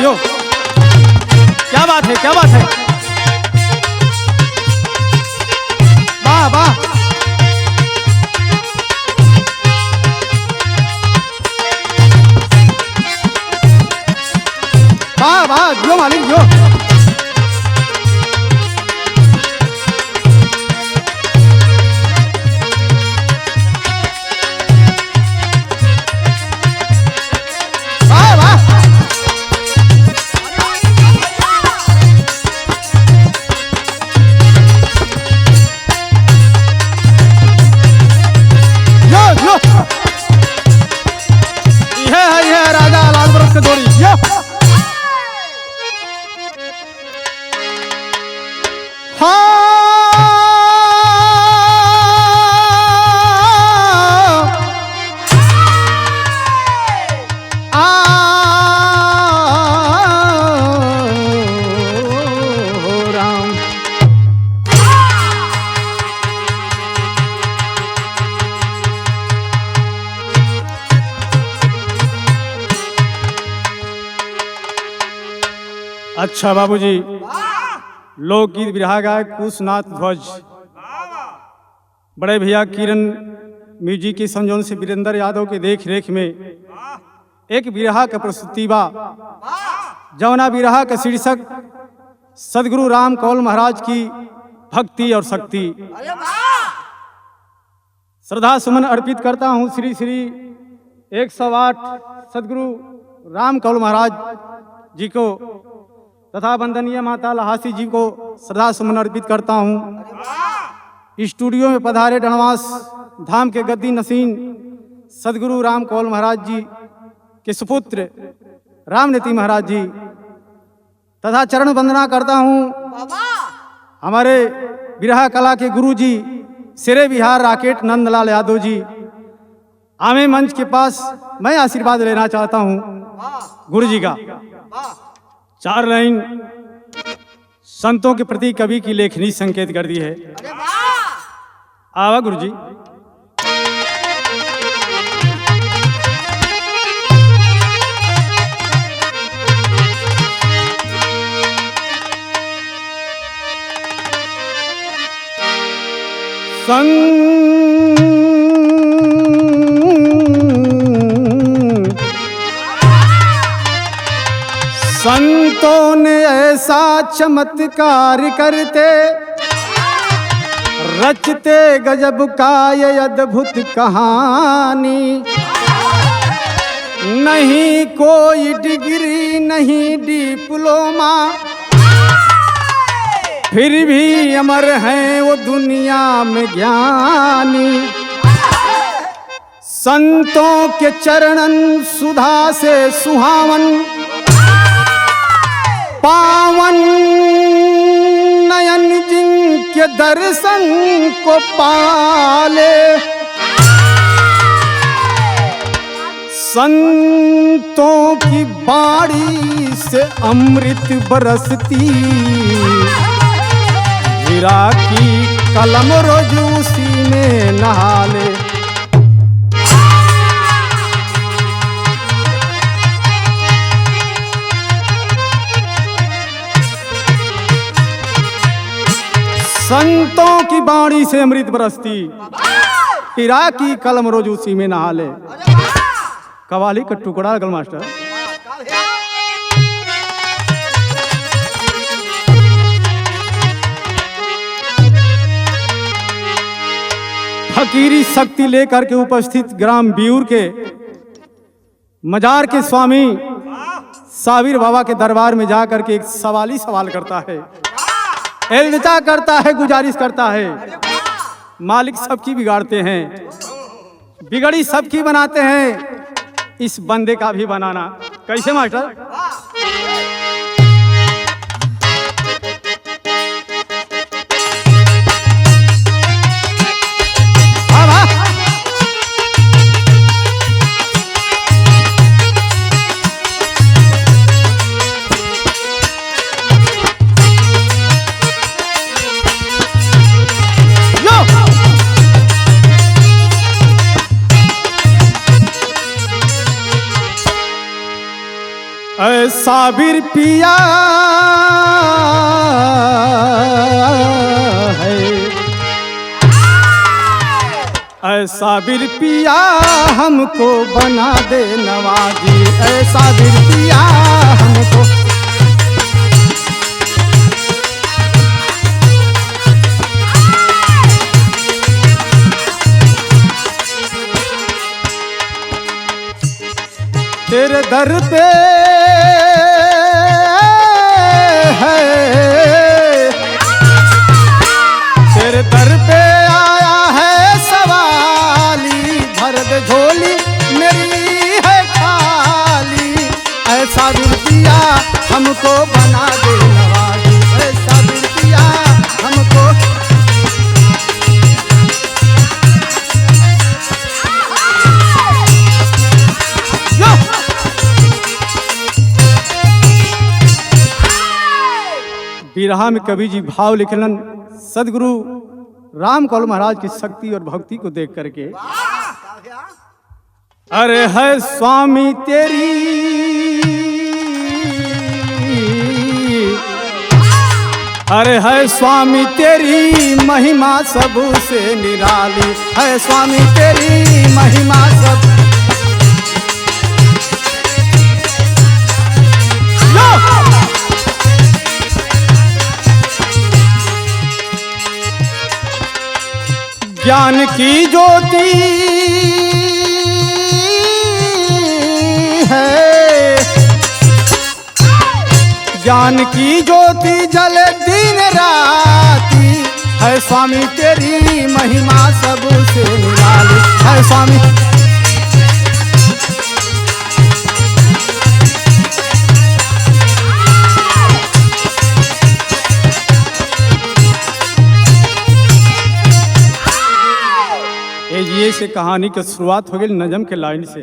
यो, क्या बात है, क्या बात है, वाह वाह, वाह वाह, जो मालिक जो, वाह वाह, यो ये है राजा लाल बरस के जोड़ी यो। अच्छा बाबूजी, लोकगीत बिरहा गायक कुशनाथ ध्वज, बड़े भैया किरण म्यूजिक के संयोजन से वीरेंद्र यादव के देख रेख में एक बिरहा का प्रस्तुति बा, जौना बिरहा का शीर्षक सदगुरु राम कौल महाराज की भक्ति और शक्ति। श्रद्धा सुमन अर्पित करता हूँ श्री श्री 108 सदगुरु राम कौल महाराज जी को तथा वंदनीय माता लहासी जी को श्रद्धा सुमन अर्पित करता हूँ। स्टूडियो में पधारे डणवास धाम के गद्दी नसीन सदगुरु राम कौल महाराज जी के सुपुत्र रामनीति महाराज जी तथा चरण वंदना करता हूँ हमारे बिरहा कला के गुरु जी सिरे बिहार राकेट नंदलाल यादव जी। आमे मंच के पास मैं आशीर्वाद लेना चाहता हूँ गुरु जी का। 4 लाइन संतों के प्रति कवि की लेखनी संकेत कर दी है। आवा गुरु जी। संतों ने ऐसा चमत्कार करते रचते गजब का ये अद्भुत कहानी। नहीं कोई डिग्री नहीं डिप्लोमा, फिर भी अमर हैं वो दुनिया में ज्ञानी। संतों के चरणन सुधा से सुहावन, पावन नयन जिनके दर्शन को पाले। संतों की बाड़ी से अमृत बरसती, हीरा की कलम रोज उसी में नहा ले। संतों की बाणी से अमृत बरसती, हीरा की कलम रोज उसी में नहा ले। कवाली का टुकड़ा लगल मास्टर। फकीरी शक्ति लेकर के उपस्थित ग्राम बियूर के मजार के स्वामी साबिर बाबा के दरबार में जाकर के एक सवाली सवाल करता है, इल्तिजा करता है, गुजारिश करता है। मालिक सबकी बिगाड़ते हैं, बिगड़ी सबकी बनाते हैं, इस बंदे का भी बनाना कैसे मास्टर? साबिर पिया है, ऐ साबिर पिया हमको बना दे नवाजी, ऐ साबिर पिया हमको। तेरे दर पे है, तेरे दर पे आया है सवाली, भर दे झोली मेरी है खाली, ऐसा दिल पिया हमको बना दे नवाजी, ऐसा दिल पिया हमको। बिरहा में कवि जी भाव लिखलन सदगुरु राम कौल महाराज की शक्ति और भक्ति को देख करके। अरे है स्वामी तेरी, अरे है स्वामी तेरी महिमा सबसे निराली, है स्वामी तेरी महिमा सब। ज्ञान की ज्योति है, ज्ञान की ज्योति जले दिन राती, है स्वामी तेरी महिमा सबसे निराली, है स्वामी। ये से कहानी की शुरुआत हो गई नजम के लाइन से।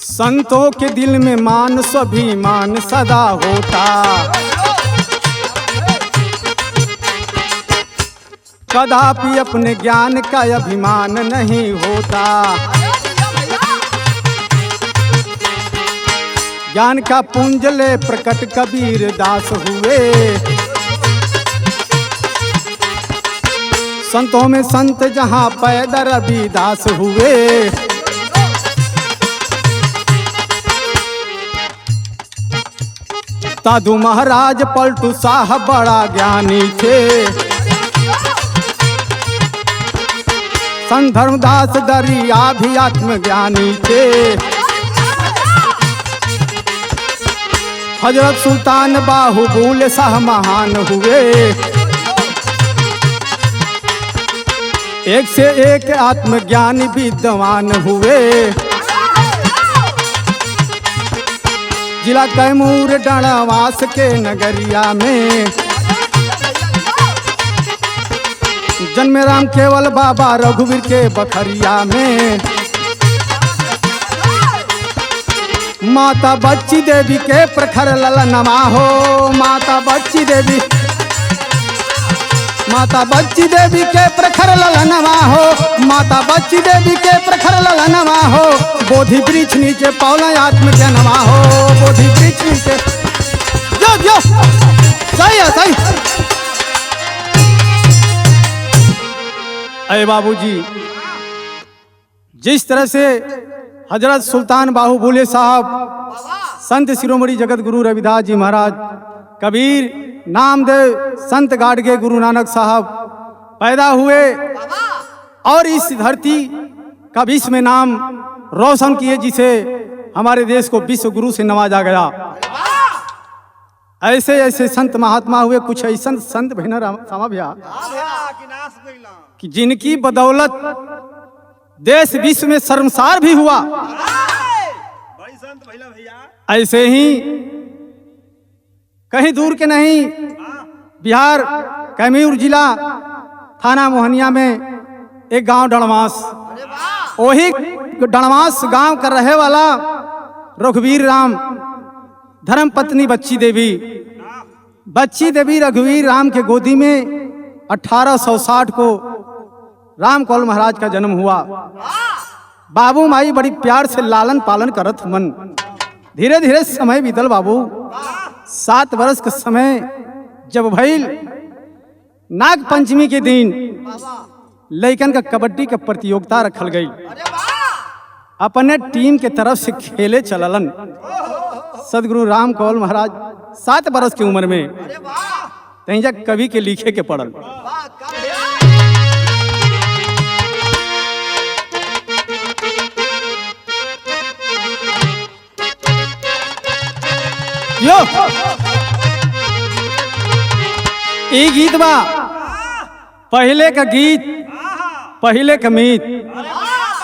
संतों के दिल में मान स्वाभिमान सदा होता, कदापि अपने ज्ञान का अभिमान नहीं होता, ज्ञान का पुंज ले प्रकट कबीर दास हुए, संतों में संत जहां पैदर रविदास हुए, साधु महाराज पलटू शाह बड़ा ज्ञानी थे, संत धर्मदास दरिया भी आत्मज्ञानी थे, हजरत सुल्तान बाहुबुल शाह महान हुए, एक से एक आत्मज्ञानी विद्वान हुए, जिला कैमूर डणवास के नगरिया में जन्मे राम केवल बाबा रघुवीर के बखरिया में, माता बच्ची देवी के प्रखर ललनमा हो, माता बच्ची देवी, माता बच्ची देवी के प्रखर ललनमा हो, माता बच्ची देवी के प्रखर ललनमा हो, बोधि वृक्ष नीचे पौला आत्म जन्मा हो, बोधि वृक्ष नीचे। जो जो सही है सही। अरे बाबूजी, जिस तरह से हजरत सुल्तान बाहुबुले साहब, संत शिरोमणि जगत गुरु रविदास जी महाराज, कबीर, नामदेव, संत गाडगे गुरु नानक साहब पैदा हुए और इस धरती का विश्व में नाम रोशन किए, जिसे हमारे देश को विश्व गुरु से नवाजा गया। ऐसे ऐसे संत महात्मा हुए, कुछ ऐसा संत भैया भैया कि जिनकी बदौलत देश विश्व में शर्मसार भी हुआ। ऐसे ही कहीं दूर के नहीं, बिहार कैमूर जिला थाना मोहनिया में एक गांव डणवास, वही डणवास गांव का रहे वाला रघुवीर राम, धर्म पत्नी बच्ची देवी रघुवीर राम के गोदी में 1860 को राम कौल महाराज का जन्म हुआ। बाबू माई बड़ी प्यार से लालन पालन करत मन। धीरे धीरे समय बीतल बाबू। 7 वर्ष का समय जब भइल, नाग पंचमी के दिन लइकन का कबड्डी का प्रतियोगिता रखल गई। अपने टीम के तरफ से खेले चललन। सदगुरु राम कौल महाराज 7 वर्ष की उम्र में तहिजा कवि के लिखे के पड़ल। यो ई गीत बा पहले का गीत, पहले का मीत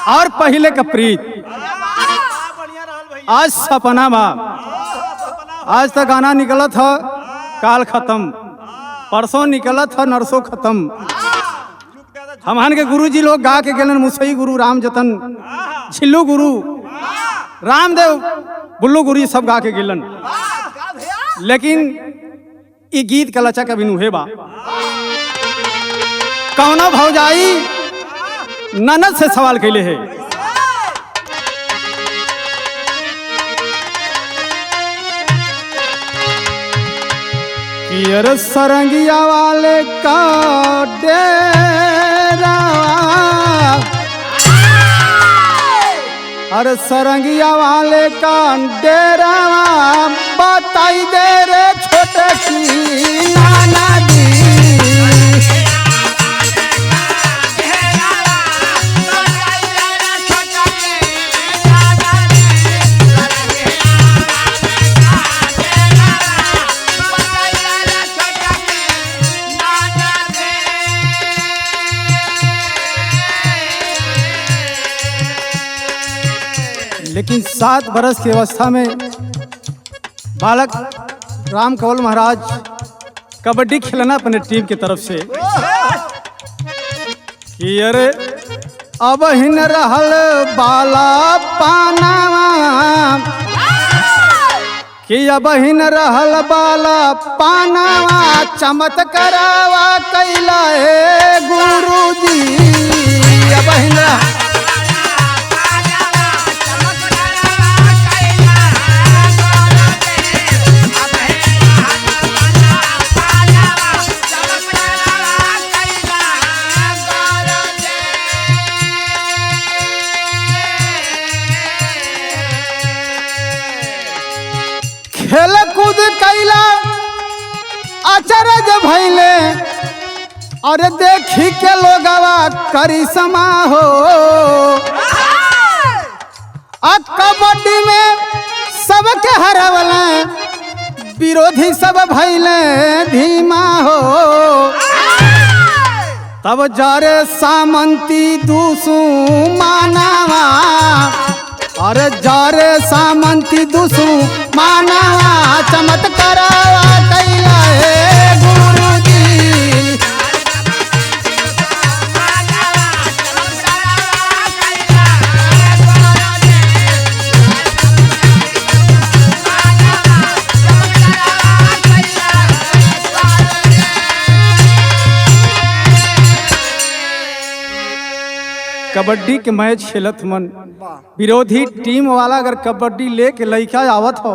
और पहले का प्रीत। आज सपना बा, आज तक गाना निकला था काल खत्म, परसों निकला था नरसों खत्म। हमन के गुरु जी लोग गा के गेलन, मुसई गुरु राम जतन, छिल्लू गुरु रामदेव, बुल्लू गुरु सब गा के गेलन। लेकिन ई गीत का लचक अभी नुहे बा। कौना भौजाई ननद से सवाल कैले है। कि सरंगिया वाले का डेरा, अरे सरंगिया वाले का डेरा बताई दे रे छोटे की नाना दी। लेकिन 7 वर्ष की अवस्था में बालक राम कौल महाराज कबड्डी खेलना अपने टीम की तरफ से कि अरे अब हिन रहल बाला पानावा, कि अब हिन रहल बाला पानावा, चमत्कारावा कैला है गुरुजी। अब हिन खेल कूद कैला अचरज भैले, और देखी के लोगवा करिश्मा हो। कबड्डी में सबके हरवले, विरोधी सब भैले धीमा हो। तब जारे सामंती दूसू मानावा, अरे जारे सामंती दूसू मानावा, चमत्कारावा कैला है गुरुजी। कबड्डी के मैच खेलत मन, विरोधी टीम वाला अगर कबड्डी लेके लइका आवत हो,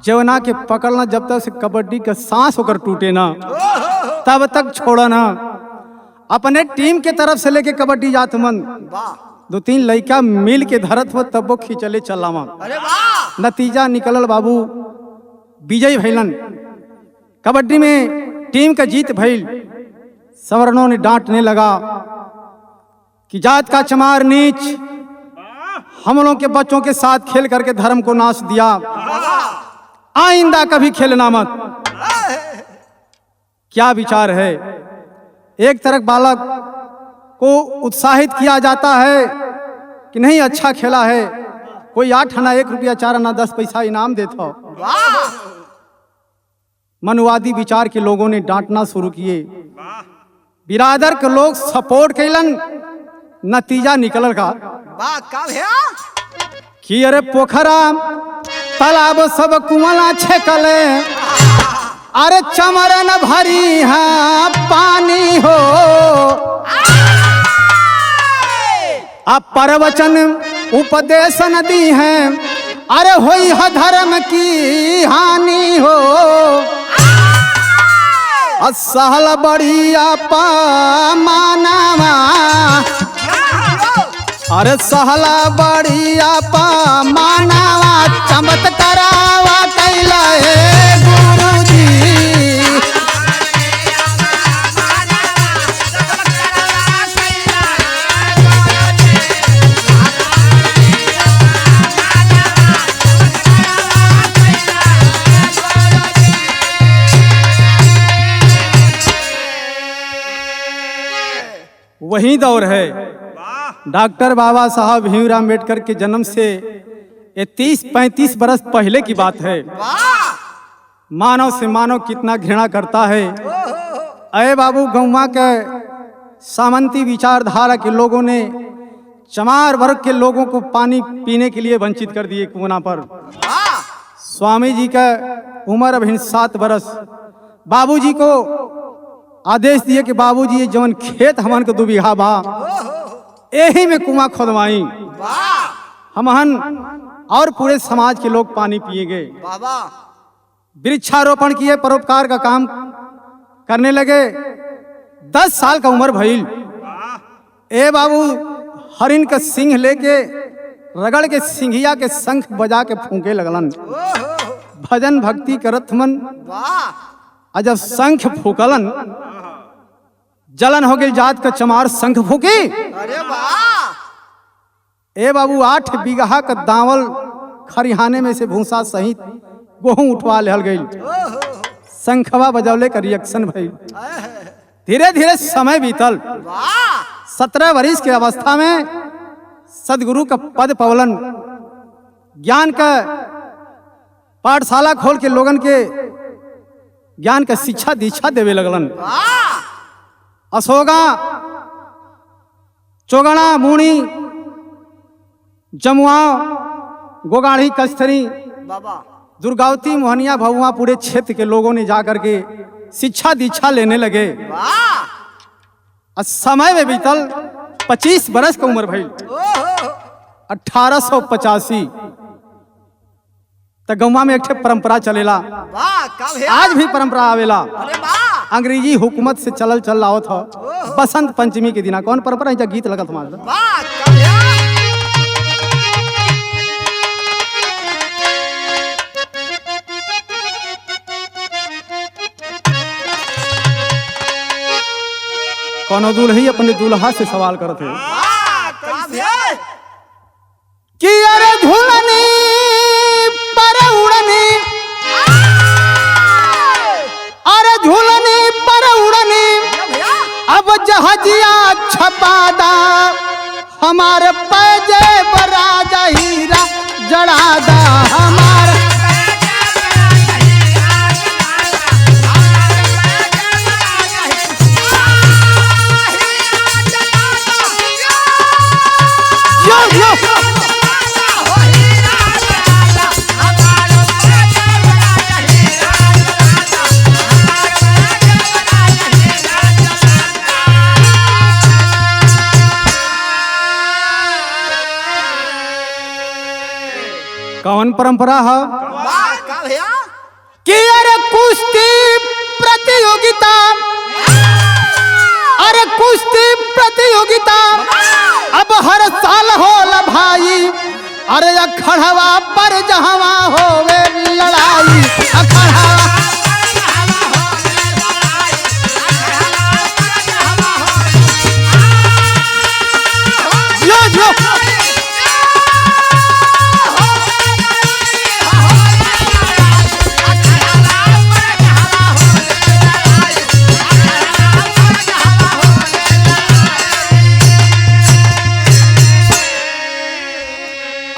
जवना के पकड़ना जब तक से कबड्डी का सांस होकर टूटे ना तब तक छोड़ा ना। अपने टीम के तरफ से लेके कबड्डी जात मन, 2-3 लइका मिल के धरत हो तब वो खींचले चलावा। नतीजा निकलल बाबू, विजय भैलन। कबड्डी में टीम का जीत भइल। सवर्णों ने डांटने लगा कि जात का चमार नीच, हम लोगों के बच्चों के साथ खेल करके धर्म को नाश दिया, आइंदा कभी खेलना मत। क्या विचार है? एक तरफ बालक को उत्साहित किया जाता है कि नहीं अच्छा खेला है, कोई 8 आना 1 रुपया 4 आना 10 पैसा इनाम देता हो। मनुवादी विचार के लोगों ने डांटना शुरू किए। बिरादर के लोग सपोर्ट कैलन। नतीजा निकल का कि अरे पोखरा तालाब सब कुआं छेकले, अरे चमरन भरी है पानी हो। अब प्रवचन उपदेश दी हैं, अरे होई है धर्म की हानि हो, असहल बढ़िया मानवा, अरे सहला बढ़िया मानवा, चमत्कारावा कैला है गुरुजी। वही दौर है डॉक्टर बाबा साहब भीमराव अम्बेडकर के जन्म से 30-35 बरस पहले की बात है। मानव से मानव कितना घृणा करता है। अरे बाबू, गौवा के सामंती विचारधारा के लोगों ने चमार वर्ग के लोगों को पानी पीने के लिए वंचित कर दिए कुआं पर। स्वामी जी का उम्र अभी 7 बरस। बाबूजी को आदेश दिए कि बाबूजी ये जवन खेत हमन के 2 बीघा बा, यही में कुआं खोदवाई, हमहन और पूरे समाज के लोग पानी पिएंगे। वृक्षारोपण किए, परोपकार का काम करने लगे। 10 साल का उम्र भइल। ए बाबू, हरिन का सिंह लेके रगड़ के सिंघिया के शंख बजा के फूंके लगलन। भजन भक्ति करत मन, जब शंख फूकलन, जलन हो गई जात का चमार शंख फूकी। ए बाबू, 8 बीघा का दावल खरिहाने में से भूसा सहित गेहूं उठवा लेहल गई। शंखवा बजौले का रिएक्शन भइल। धीरे धीरे समय बीतल। 17 वर्ष की अवस्था में सदगुरु का पद पवलन। ज्ञान का पाठशाला खोल के लोगन के ज्ञान का शिक्षा दीक्षा देवे लगलन। अशोगा, चौगणा, मूणी, जमुआ, गोगाढ़ी, कस्तरी, दुर्गावती, मोहनिया, भभुआ, पूरे क्षेत्र के लोगों ने जाकर के शिक्षा दीक्षा लेने लगे। समय में बीतल 25 बरस का उम्र भइल। 1885 तक गौवा में एक परंपरा चलेला। आज भी परंपरा आवेला। अंग्रेजी हुकूमत से चल आवत हो। बसंत पंचमी के दिना कौन परंपरा है? गीत लगत हमारा। कौनो दूल्ही अपने दूल्हा से सवाल करते कि अरे झूलनी पर उड़नी, अरे झूलनी पर उड़नी, अब जहाजिया छपादा, हमारे पैजे बराजा हीरा जड़ादा, हमारे कौन परंपरा है कि अरे कुश्ती प्रतियोगिता, अरे कुश्ती प्रतियोगिता अब हर साल होला भाई, अरे अखड़वा पर जहवा होवे लड़ाई, अखड़वा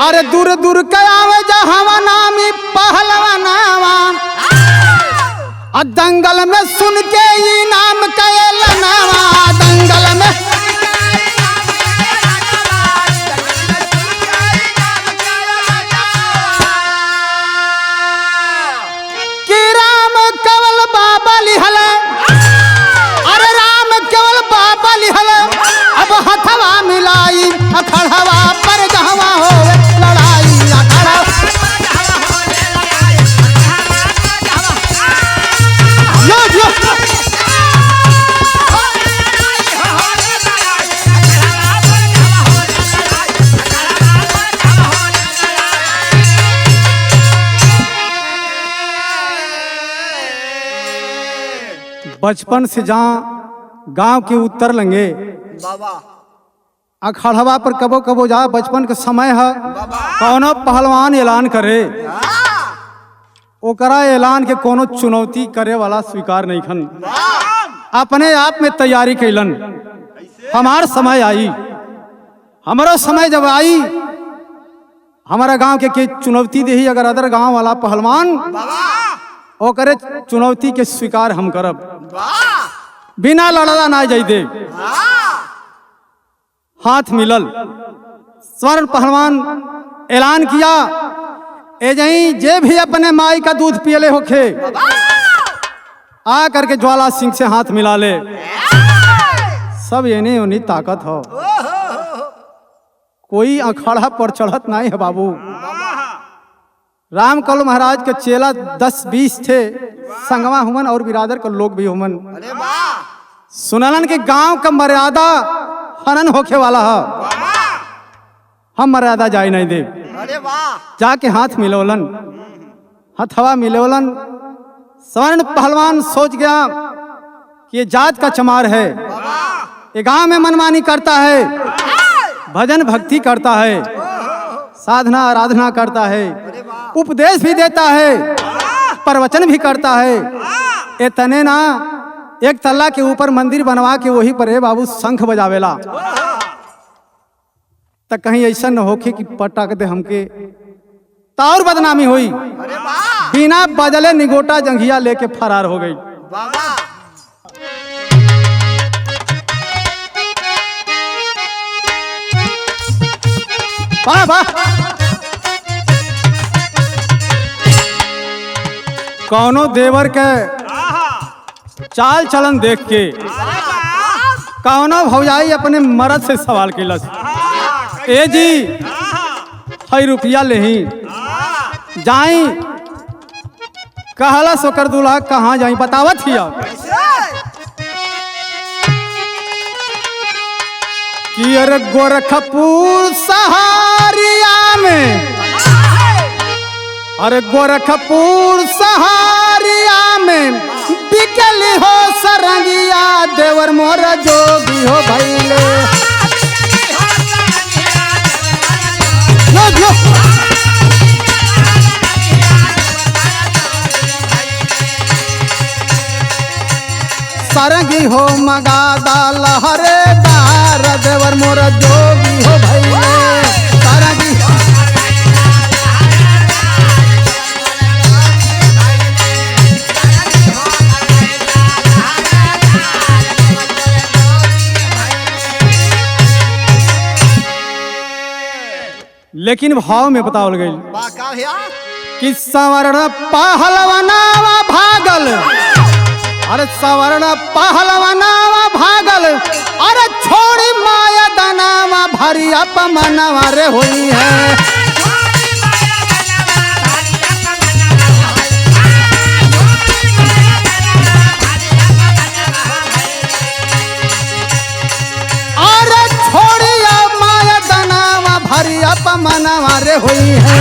अरे दूर दूर कयावे जहावा नामी पहलवानावा, दंगल में सुन के ये नाम कयलनावा, दंगल में कि राम केवल बाबा लिहल, अरे राम केवल बाबा लिहल, अब हथवा मिलाई अखाड़वा पर जहवा होवे लड़ाई अखाड़ा यो यो बचपन से जहाँ गांव के उत्तर लंगे अखाड़वा पर कबो कबो जा बचपन के समय है कौनो पहलवान ऐलान करे ओकरा ऐलान के कोनो चुनौती करे वाला स्वीकार नहीं खन अपने आप में तैयारी कैलन। हमार समय आई हमारा समय जब आई हमारा गांव के चुनौती दे अगर अदर गांव वाला पहलवान ओकरे चुनौती के स्वीकार हम करब बिना लड़ला ना जाई दे। हाथ मिलल स्वर्ण पहलवान ऐलान किया ए जई जे भी अपने माई का दूध पियले होखे आ करके ज्वाला सिंह से हाथ मिला ले। सब एने ओनी ताकत हो कोई अखाड़ा पर चढ़त नहीं है बाबू। राम कौल महाराज के चेला 10-20 थे संगवा हुमन और बिरादर के लोग भी हुमन। सुनलन के गांव का मर्यादा हनन होखे वाला है हम मर्यादा जाए नहीं दे। जाके हाथ मिलोलन हथवा मिलोलन। स्वर्ण पहलवान सोच गया कि ये जात का चमार है ये गांव में मनमानी करता है भजन भक्ति करता है साधना आराधना करता है उपदेश भी देता है प्रवचन भी करता है। ए तने ना एक तल्ला के ऊपर मंदिर बनवा के वही पर बाबू शंख बजावेला तक कहीं ऐसा न होके कि पटक दे हमके तार बदनामी हुई। बिना बजले निगोटा जंघिया लेके फरार हो गई। वाह वाह कौनो देवर के चाल चलन देख के कौनो भौजाई अपने मर्द से सवाल किलस ए जी हई रुपया लेही जाई कहला सोकर दूल्हा कहाँ जाई बतावत हिया कि अरे गोरखपुर सहारिया में अरे गोरखपुर सहारिया में बिकली हो सरंगिया देवर मोर जोगी हो भैले। सरंगी हो मगादा लहरे दार देवर मोर जोगी हो भैले। सरंगी लेकिन भाव में बतावल गई कि सवर्ण पहलवनावा भागल अरे सवर्ण पहलवनावा भागल अरे छोड़ी माया दनावा भरी अपमनवा रे हुई है। अरे छोड़िया माया दनावा भरी अपमनवा रे हुई है।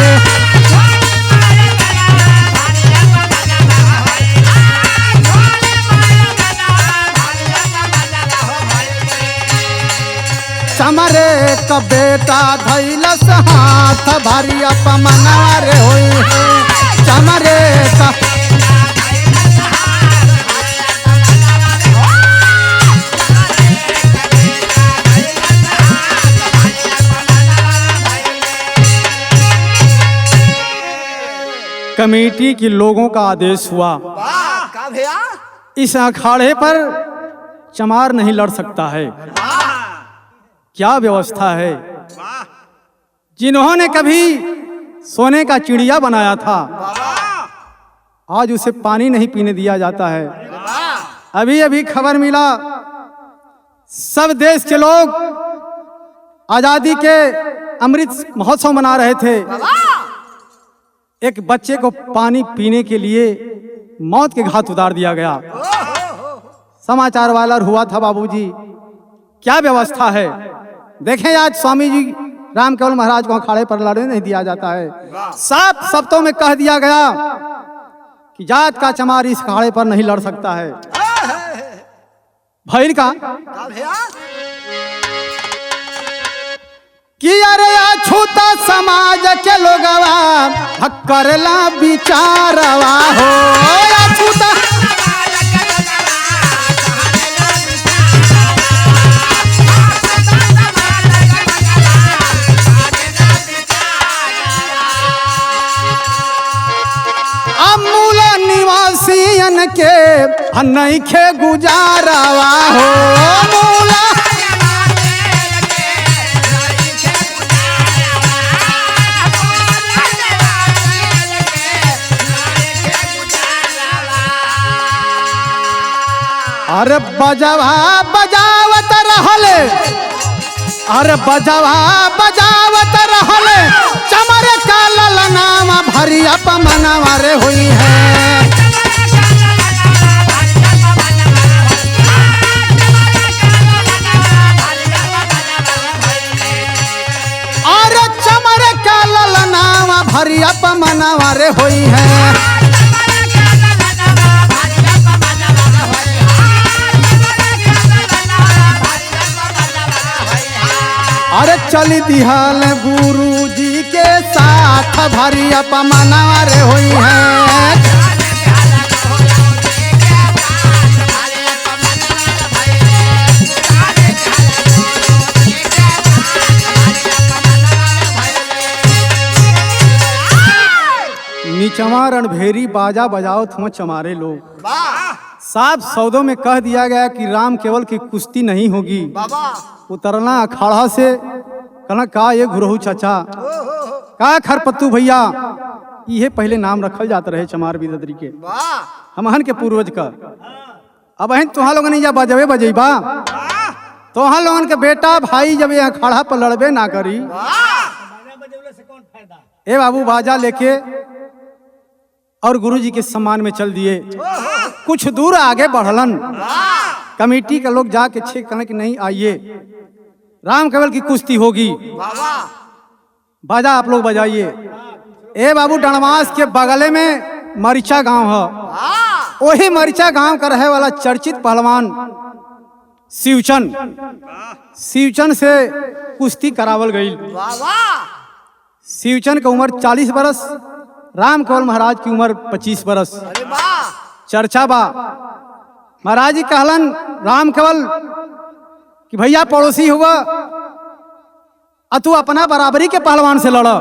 चमरे का बेटा धैलस हाथ भारी अपमनवा रे हुई है। चमरे का कमेटी के लोगों का आदेश हुआ इस अखाड़े पर चमार नहीं लड़ सकता है। क्या व्यवस्था है। जिन्होंने कभी सोने का चिड़िया बनाया था आज उसे पानी नहीं पीने दिया जाता है। अभी अभी खबर मिला सब देश के लोग आजादी के अमृत महोत्सव मना रहे थे। एक बच्चे को पानी पीने के लिए मौत के घाट उतार दिया गया। समाचार वाला हुआ था बाबूजी, क्या व्यवस्था है। देखें आज स्वामी जी राम केवल महाराज को अखाड़े पर लड़ने नहीं दिया जाता है। साफ शब्दों में कह दिया गया कि जात का चमार इस अखाड़े पर नहीं लड़ सकता है। भैर का कि अरे अछूता समाज के लोगवा करला विचारवा हो। अछूता अमूल निवासियन के नइखे गुजारवा हो। मूला अरे बजवा बजावत रहले, अरे बजवा बजावत रहले, चमर का ललनामा भरी अपमनवा रे हुई है। अरे चमर का ललनामा भरी अपमनवा रे हुई है। अरे चली दिहाल गुरु जी के साथ भरी अपमनवा रे हुई है। नीचवा रणभेरी बाजा बजाओ तुम चमारे लोग। साफ शब्दों में कह दिया गया कि राम केवल की कुश्ती नहीं होगी। उतरना अखाड़ा से कहना का ये गुरहु चाचा का खरपत्तू भैया, ये पहले नाम रखल जाते रहे चमार बिददरी के हमहन के पूर्वज का। अब तुहा लोगन जा बजबे बजेबा, तोहा लोगन के बेटा भाई जब ये अखाड़ा पर लड़बे ना करी। ए बाबू बाजा लेके और गुरुजी के सम्मान में चल दिए। कुछ दूर आगे बढ़लन, कमेटी के लोग जाके छे कहने कि नहीं आइए राम केवल की कुश्ती होगी। बाजा आप लोग बजाइए। ए बाबू डणवास के बगले में मरिचा गांव है। वही मरिचा गांव का रहे वाला चर्चित पहलवान शिवचन से कुश्ती करावल गई। शिवचन की उम्र 40 बरस, राम केवल महाराज की उम्र 25 बरस। चर्चा बा महाराज जी कहलन राम केवल कि भैया पड़ोसी हुआ तू अपना बराबरी के पहलवान से लड़ा,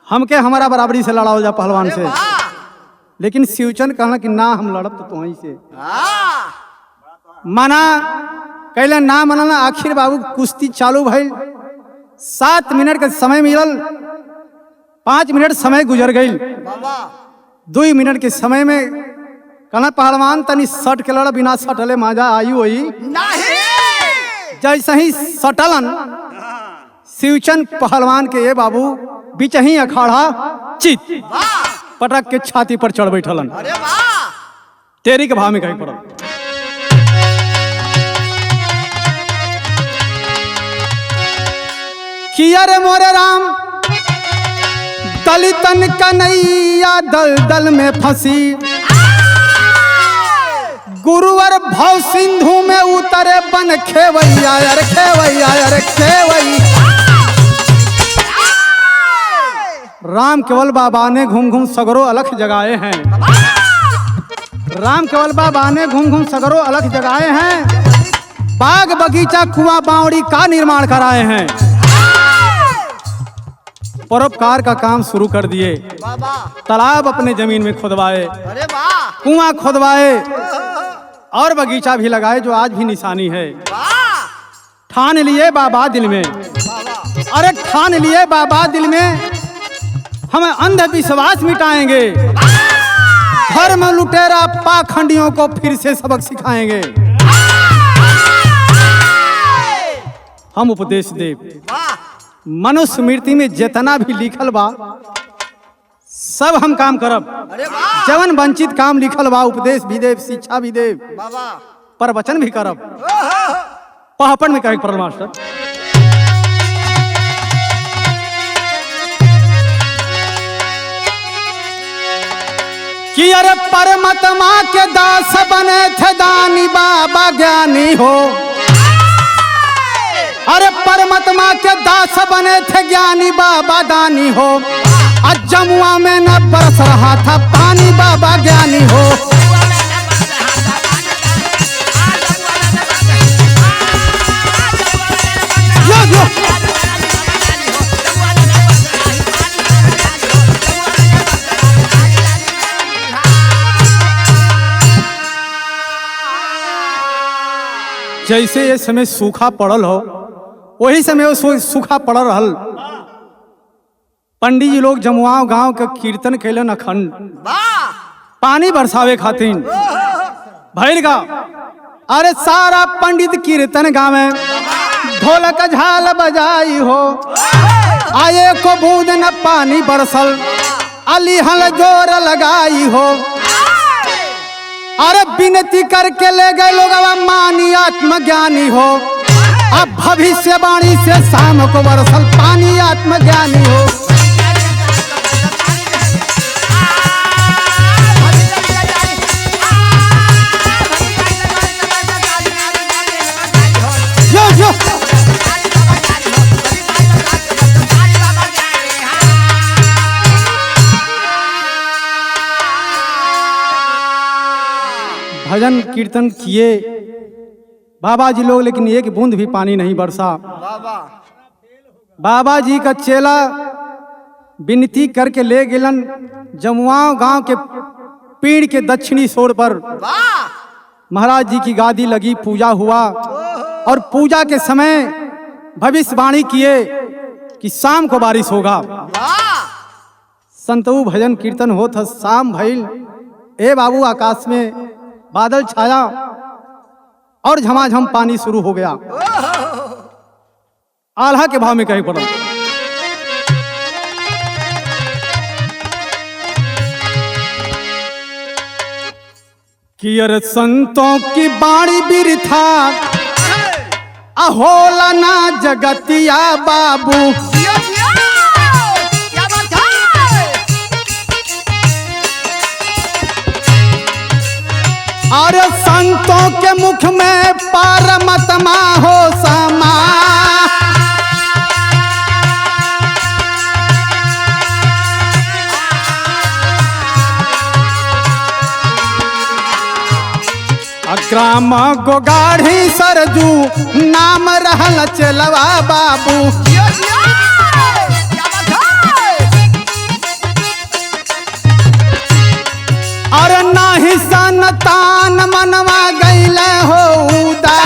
हमके हमारा बराबरी से लड़ा हो जा पहलवान से। लेकिन शिवचन कहला कि ना हम लड़ब तो तुही से। मना कहले ना मनना। आखिर बाबू कुश्ती चालू भइल। 7 मिनट का समय मिलल, 5 मिनट समय गुजर गई। 2 मिनट के समय में कहना पहलवान तनी सट के लड़ा, बिना सटले मजा आई वही नहीं। जैसे ही सटलन शिवचन पहलवान के ये बाबू बीच ही अखाड़ा चित पटक के छाती पर चढ़ बैठलन। तेरी के भाव में कहीं पड़ल। किया रे मोरे राम दलितन कन्हैया दल दल में फंसी, गुरुवर भव सिंधु में उतरे बन खेवैया यार खेवैया यार खेवैया। राम केवल बाबा ने घूम घूम सगरो अलख जगाए हैं। राम केवल बाबा ने घूम घूम सगरो अलख जगाए हैं। बाग बगीचा कुआं बावड़ी का निर्माण कराए हैं। परोपकार का काम शुरू कर दिए। तालाब अपने जमीन में खुदवाए, कुआं खुदवाए और बगीचा भी लगाए, जो आज भी निशानी है। ठान लिए बाबा दिल में, अरे ठान लिए बाबा दिल में, हम अंधविश्वास मिटाएंगे। धर्म लुटेरा पाखंडियों को फिर से सबक सिखाएंगे। हम उपदेश देव। वाह मनुष्य स्मृति में जितना भी लिखल बा सब हम काम करब। अरे वाह जवन वंचित काम लिखल बा उपदेश भी देव, शिक्षा भी देव, बाबा प्रवचन भी करब। ओहो पहापन में कहे पड़ल मास्टर कि अरे परमात्मा के दास बने थे दानी बाबा ज्ञानी हो। अरे परमात्मा के दास बने थे ज्ञानी बाबा दानी हो। आज जमुआ में न बरस रहा था पानी बाबा ज्ञानी हो। यो यो जैसे ये समय सूखा पड़ल हो वही समय वो सूखा पड़ल रहल। पंडित जी लोग जमुआ गांव के कीर्तन कैलन अखंड वाह पानी बरसावे खातिर भैल का। अरे सारा पंडित कीर्तन गावे ढोलक झाल बजाई हो। आये को बूंद न पानी बरसल अली हल जोर लगाई हो। अरे विनती करके ले गए लोग मानी आत्मज्ञानी हो। अब भविष्यवाणी से शाम को बरसल पानी आत्मज्ञानी हो। यो यो भजन कीर्तन किए बाबा जी लोग, लेकिन एक बूंद भी पानी नहीं बरसा। बाबा बाबा जी का चेला विनती करके ले गेलन जमुआ गांव के पेड़ के दक्षिणी छोर पर। वाह महाराज जी की गादी लगी, पूजा हुआ और पूजा के समय भविष्यवाणी किए कि शाम को बारिश होगा। वाह संतऊ भजन कीर्तन होत ह, शाम भइल। ए बाबू आकाश में बादल छाया और झमाझम पानी शुरू हो गया। आल्हा के भाव में कहीं पड़ा कि अरे संतों की बाणी बिरथा अहोला ना जगतिया बाबू। जियो जियो क्या बात है। अरे संतों के मुख में परमात्मा हो समा। ग्राम गोगाढ़ी सरजू नाम रहल चलवा बाबू। जियो जियो क्या बात है। अरे नाही संतान मनवा गईले हो उदा।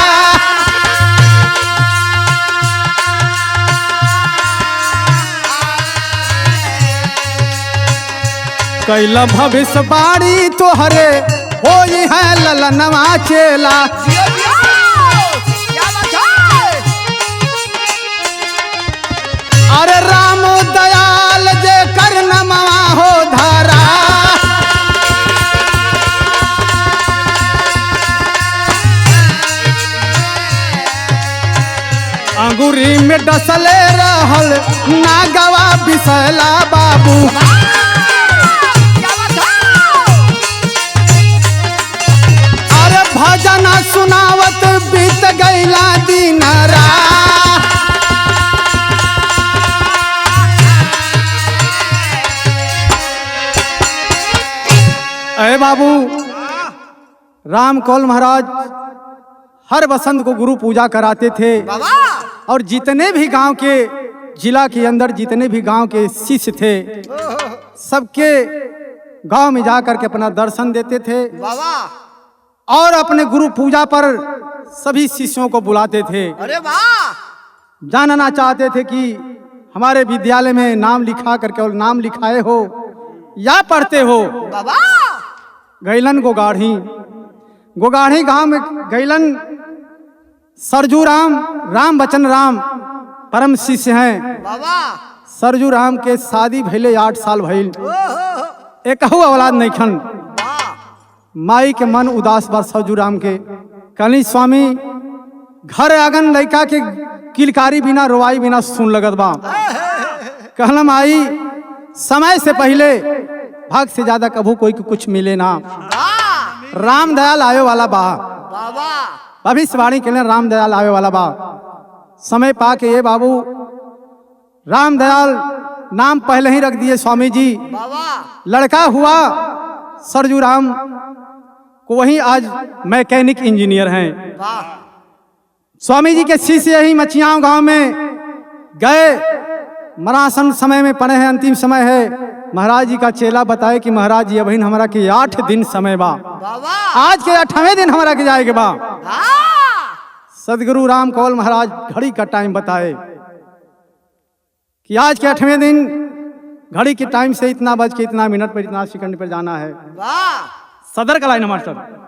कैला भविष्यवाणी तोहरे होई है ललनवा चेला। जियो जियो क्या बात है। अरे राम दयाल जे करनमा हो धारा। अंगूरी में डसले रहल नागवा बिसला बाबू। क्या बात है। अरे भजन सुनावत बीत गईला दिन रात। अरे बाबू राम कौल महाराज हर बसंत को गुरु पूजा कराते थे बाबा और जितने भी गांव के जिला के अंदर जितने भी गांव के शिष्य थे सबके गांव में जाकर के अपना दर्शन देते थे बाबा और अपने गुरु पूजा पर सभी शिष्यों को बुलाते थे। अरे वाह जानना चाहते थे कि हमारे विद्यालय में नाम लिखा करके और नाम लिखाए हो या पढ़ते हो। बाबा गैलन गोगाढ़ी गांव में गैलन सरजू राम राम बचन राम परम शिष्य हैं। बाबा सरजू राम के शादी भइले 8 साल भइल, एकहु औलाद नहीं खन। माई के मन उदास बा सरजू राम के। कहली स्वामी घर आंगन लड़का के किलकारी बिना रोवाई बिना सुन लगत बा। कहलम आई समय से पहले भाग से ज्यादा कभू कोई को कुछ मिले ना। राम दयाल आवे वाला बा, बाबा भविष्यवाणी के लिए राम दयाल आवे वाला बा। समय पा के ये बाबू राम दयाल नाम पहले ही रख दिए स्वामी जी। बाबा लड़का हुआ सरजू राम को, वही आज मैकेनिक इंजीनियर हैं। वाह स्वामी जी के शिष्य यही मचियाओं गांव में गए, मरासन समय में पड़े हैं, अंतिम समय है। महाराज जी का चेला बताए कि महाराज जी अभी हमारा के 8 दिन समय बा, बाबा आज के 8वें दिन हमारा के जाए के बा। हाँ सदगुरु राम कौल महाराज घड़ी का टाइम बताए कि आज के 8वें दिन घड़ी के टाइम से इतना बज के इतना मिनट पर इतना सेकंड पर जाना है। वाह सदर का लाइन मास्टर।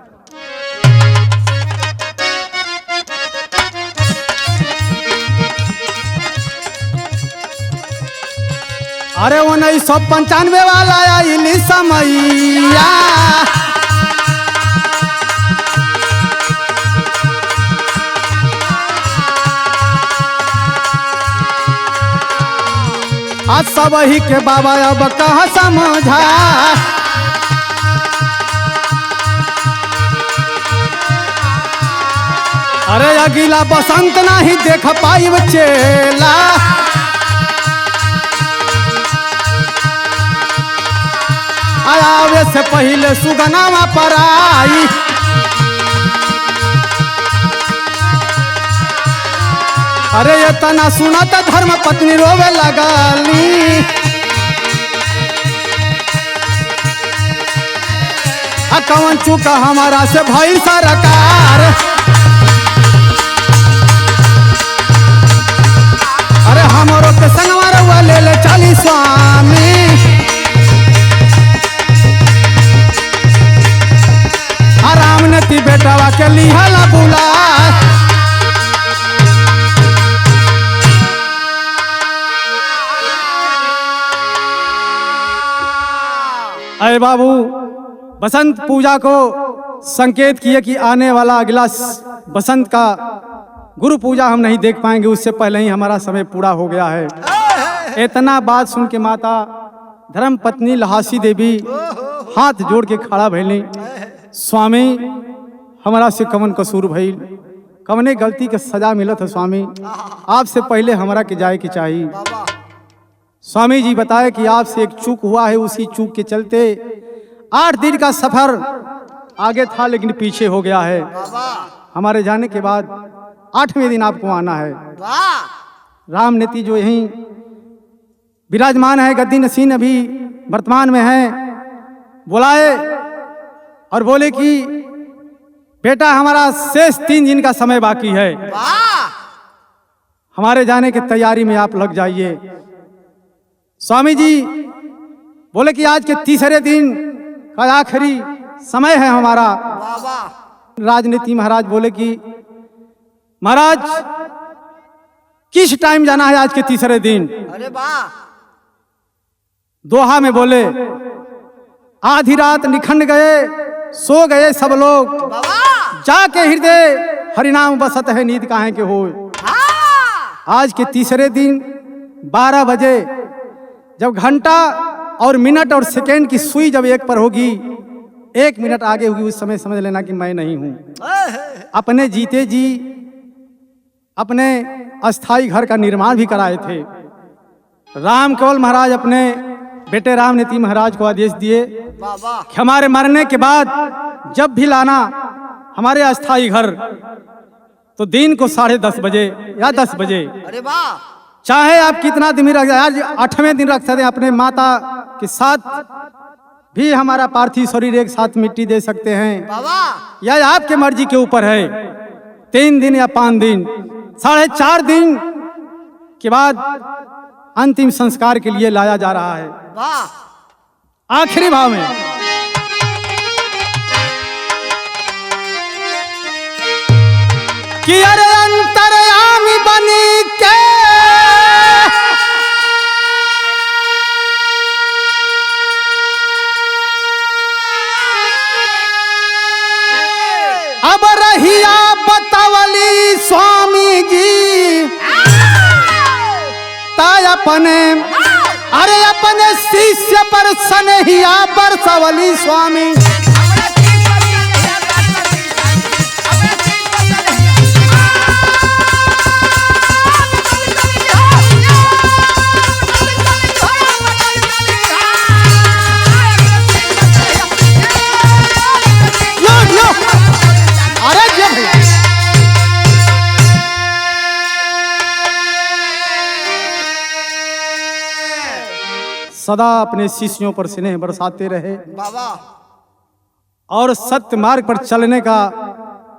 अरे 1995 वाला आइली समैया, आज सब ही के बाबा अब कहाँ समझा। अरे अगला बसंत नहीं देख पाई चेला, आवे से पहले सुगनावा पर आई। अरे ये तना सुनत धर्म पत्नी रोवे लगाली, कौन चूका हमारा से भइल सरकार। अरे हमारो के संगवा रउआ ले ले चली स्वामी, राम ने ती बेटावा के लिहाला बुला। अरे बाबू बसंत पूजा को संकेत किए कि आने वाला अगला बसंत का गुरु पूजा हम नहीं देख पाएंगे, उससे पहले ही हमारा समय पूरा हो गया है। इतना बात सुन के माता धर्म पत्नी लहासी देवी हाथ जोड़ के खड़ा भइली। स्वामी हमारा से कवन कसूर भइल, कवने गलती के सजा मिलत है स्वामी, आपसे पहले हमारा के जाए के चाहिए। स्वामी जी बताए कि आपसे एक चूक हुआ है, उसी चूक के चलते 8 दिन का सफर आगे था लेकिन पीछे हो गया है। हमारे जाने के बाद 8वें दिन आपको आना है। राम नेति जो यहीं विराजमान है, गद्दी नसीन अभी वर्तमान में है, बुलाए और बोले कि बेटा हमारा शेष 3 दिन का समय बाकी है, हमारे जाने की तैयारी में आप लग जाइए। स्वामी जी बोले कि आज के 3रे दिन का आखिरी समय है हमारा। राजनीति महाराज बोले कि महाराज किस टाइम जाना है आज के 3रे दिन? अरे वाह दोहा में बोले आधी रात निखंड गए, सो गए सब लोग, जाके हृदय हरिनाम बसत है नींद काहे के हो। आज के 3रे दिन 12 बजे जब घंटा और मिनट और सेकेंड की सुई जब 1 पर होगी, 1 मिनट आगे होगी, उस समय समझ लेना कि मैं नहीं हूं। अपने जीते जी अपने अस्थाई घर का निर्माण भी कराए थे। राम केवल महाराज अपने बेटे राम नेति महाराज को आदेश दिए कि हमारे मरने के बाद जब भी लाना हमारे अस्थाई घर, तो दिन को 10:30 बजे या 10 बजे, अरे वाह चाहे आप कितना दिन रख, आज 8वें दिन रख सकते हैं। अपने माता के साथ भी हमारा पार्थिव शरीर एक साथ मिट्टी दे सकते हैं, या आपके मर्जी के ऊपर है। 3 दिन या 5 दिन, 4.5 दिन के बाद अंतिम संस्कार के लिए लाया जा रहा है। आखिरी भाव में कि अरे बतवली स्वामी जी ताय अपने अरे अपने शिष्य पर सनहिया बरसवली स्वामी। सदा अपने शिष्यों पर स्नेह बरसाते रहे बाबा और सत्य मार्ग पर चलने का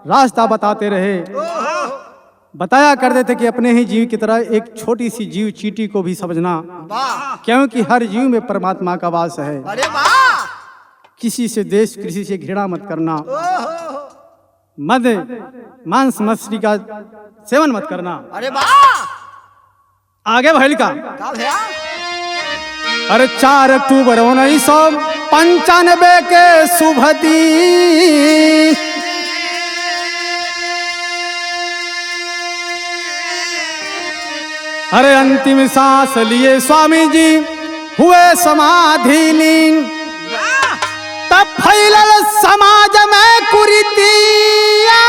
रास्ता बताते रहे। बताया करते थे कि अपने ही जीव की तरह एक छोटी सी जीव चींटी को भी समझना, वाह क्योंकि हर जीव में परमात्मा का वास है। अरे वाह किसी से द्वेष, किसी से घृणा मत करना, मद मांस मछली का सेवन मत करना। अरे वाह आगे भैल का का भैया अरे 4 अक्टूबर 1995 के शुभ दिन अरे अंतिम सांस लिए स्वामी जी हुए समाधिलीन। तब फैलल समाज में कुरीतियां,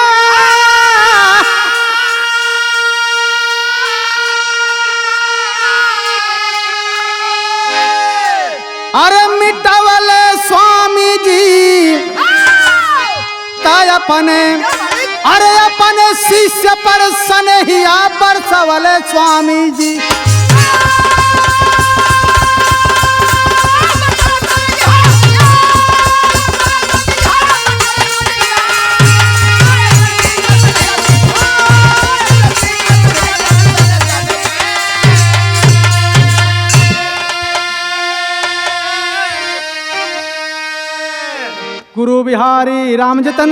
अरे मिटावले स्वामी जी ताय अपने अरे अपने शिष्य पर सनहिया बरसवले स्वामी जी। गुरु बिहारी राम जतन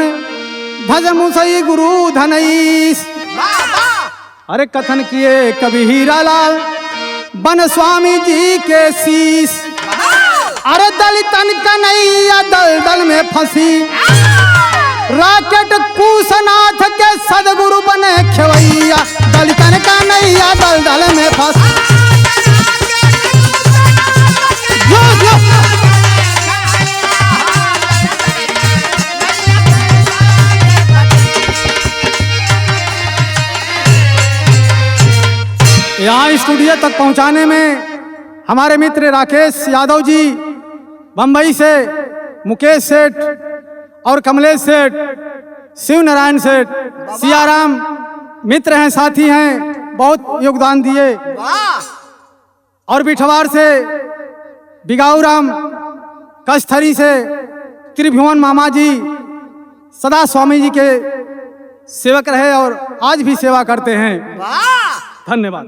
भज मुसई गुरु धनईस। अरे कथन किए कवि हीरालाल बन स्वामी जी के शीश। अरे दलितन कन्हैया दलदल में फंसी, राकेट कुशनाथ के सदगुरु बने खेवैया। दलितन कन्हैया दलदल में फंसी। यहाँ स्टूडियो तक पहुँचाने में हमारे मित्र राकेश यादव जी बंबई से, मुकेश सेठ और कमलेश सेठ, शिव नारायण सेठ, सियाराम मित्र हैं, साथी हैं, बहुत योगदान दिए। और बिठवार से बिगाऊ राम, कस्थरी से त्रिभुवन मामा जी सदा स्वामी जी के सेवक रहे और आज भी सेवा करते हैं। धन्यवाद।